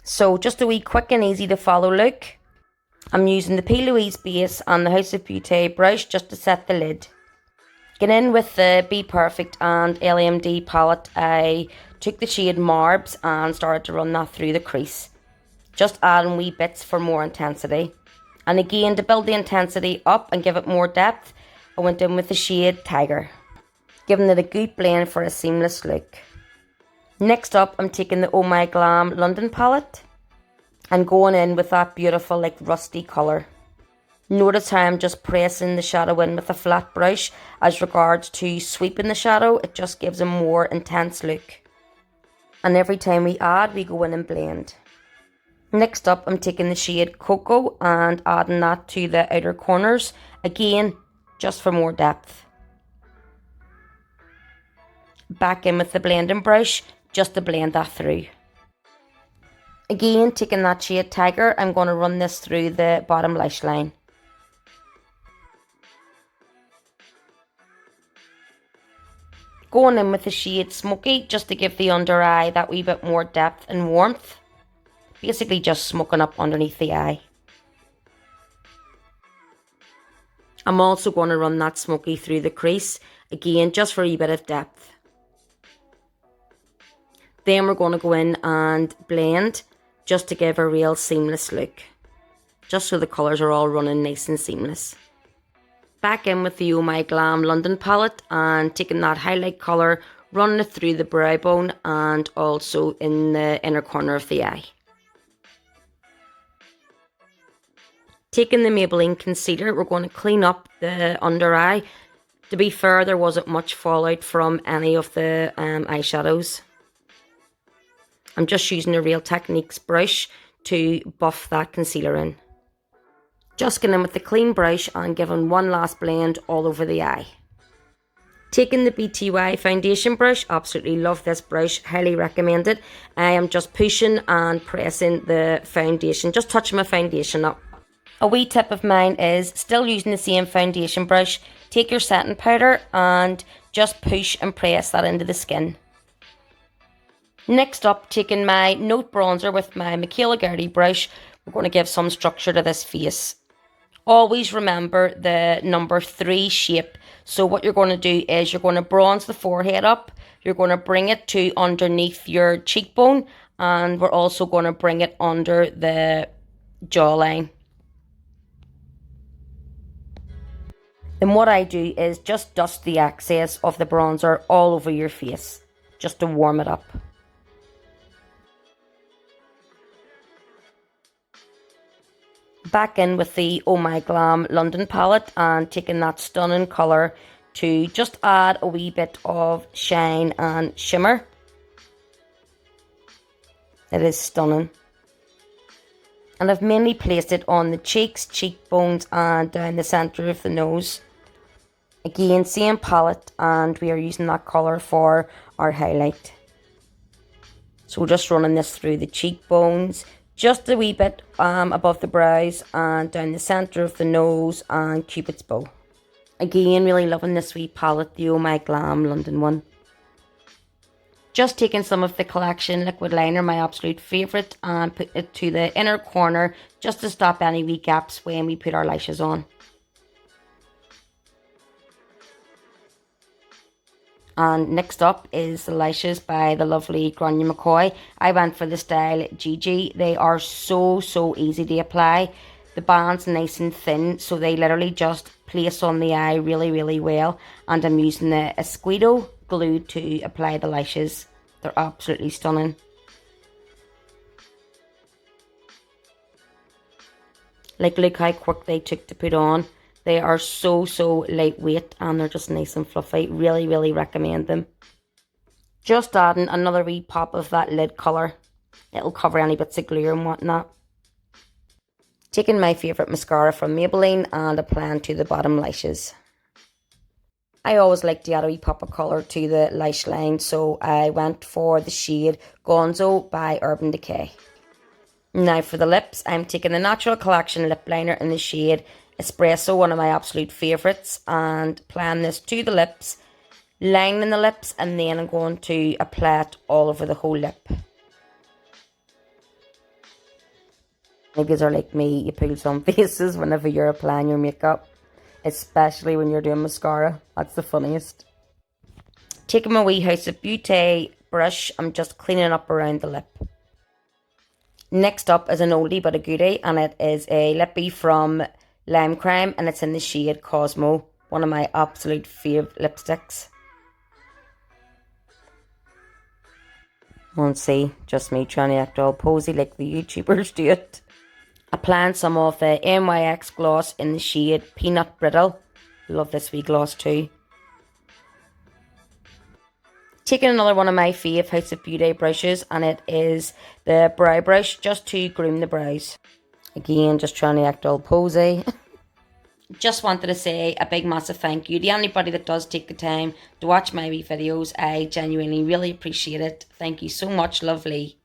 So just a wee quick and easy to follow look. I'm using the P. Louise base and the House of Beauty brush just to set the lid. Getting in with the Be Perfect and LMD palette, I took the shade Marbs and started to run that through the crease. Just adding wee bits for more intensity. And again, to build the intensity up and give it more depth, I went in with the shade Tiger, giving it a good blend for a seamless look. Next up, I'm taking the Oh My Glam London palette and going in with that beautiful like rusty colour. Notice how I'm just pressing the shadow in with a flat brush. As regards to sweeping the shadow, it just gives a more intense look. And every time we add, we go in and blend. Next up, I'm taking the shade Cocoa and adding that to the outer corners. Again, just for more depth. Back in with the blending brush, just to blend that through. Again, taking that shade Tiger, I'm going to run this through the bottom lash line. Going in with the shade Smoky, just to give the under eye that wee bit more depth and warmth. Basically just smoking up underneath the eye. I'm also going to run that Smoky through the crease, again just for a wee bit of depth. Then we're going to go in and blend, just to give a real seamless look. Just so the colours are all running nice and seamless. Back in with the Oh My Glam London palette and taking that highlight colour, running it through the brow bone and also in the inner corner of the eye. Taking the Maybelline concealer, we're going to clean up the under eye. To be fair, there wasn't much fallout from any of the eyeshadows. I'm just using a Real Techniques brush to buff that concealer in. Just getting in with the clean brush and giving one last blend all over the eye. Taking the BTY foundation brush, absolutely love this brush, highly recommend it. I am just pushing and pressing the foundation, just touching my foundation up. A wee tip of mine is, still using the same foundation brush, take your setting powder and just push and press that into the skin. Next up, taking my Note Bronzer with my Michaela Gertie brush, we're going to give some structure to this face. Always remember the number 3 shape. So what you're going to do is you're going to bronze the forehead up. You're going to bring it to underneath your cheekbone. And we're also going to bring it under the jawline. Then what I do is just dust the excess of the bronzer all over your face. Just to warm it up. Back in with the Oh My Glam London palette and taking that stunning colour to just add a wee bit of shine and shimmer. It is stunning. And I've mainly placed it on the cheeks, cheekbones and down the centre of the nose. Again, same palette, and we are using that colour for our highlight. So we're just running this through the cheekbones, just a wee bit above the brows and down the centre of the nose and Cupid's bow. Again, really loving this wee palette, the Oh My Glam London one. Just taking some of the collection liquid liner, my absolute favourite, and put it to the inner corner just to stop any wee gaps when we put our lashes on. And next up is the lashes by the lovely Grania McCoy. I went for the style Gigi. They are so easy to apply. The band's nice and thin, so they literally just place on the eye really well. And I'm using the Esquido glue to apply the lashes. They're absolutely stunning. Like, look how quick they took to put on. They are so lightweight and they're just nice and fluffy. Really recommend them. Just adding another wee pop of that lid colour. It'll cover any bits of glue and whatnot. Taking my favourite mascara from Maybelline and applying to the bottom lashes. I always like to add a wee pop of colour to the lash line, so I went for the shade Gonzo by Urban Decay. Now for the lips, I'm taking the Natural Collection lip liner in the shade Espresso, one of my absolute favourites, and applying this to the lips, lining the lips, and then I'm going to apply it all over the whole lip. If you are like me, you pull some faces whenever you're applying your makeup, especially when you're doing mascara. That's the funniest. Taking my wee House of Beauty brush, I'm just cleaning up around the lip. Next up is an oldie but a goodie, and it is a lippy from Lime Crime, and it's in the shade Cosmo, one of my absolute fave lipsticks. Won't see, just me trying to act all posy like the YouTubers do it. Applying some of the NYX gloss in the shade Peanut Brittle. Love this wee gloss too. Taking another one of my fave House of Beauty brushes, and it is the brow brush, just to groom the brows. Again, just trying to act all posy. Just wanted to say a big massive thank you to anybody that does take the time to watch my wee videos. I genuinely really appreciate it. Thank you so much, lovely.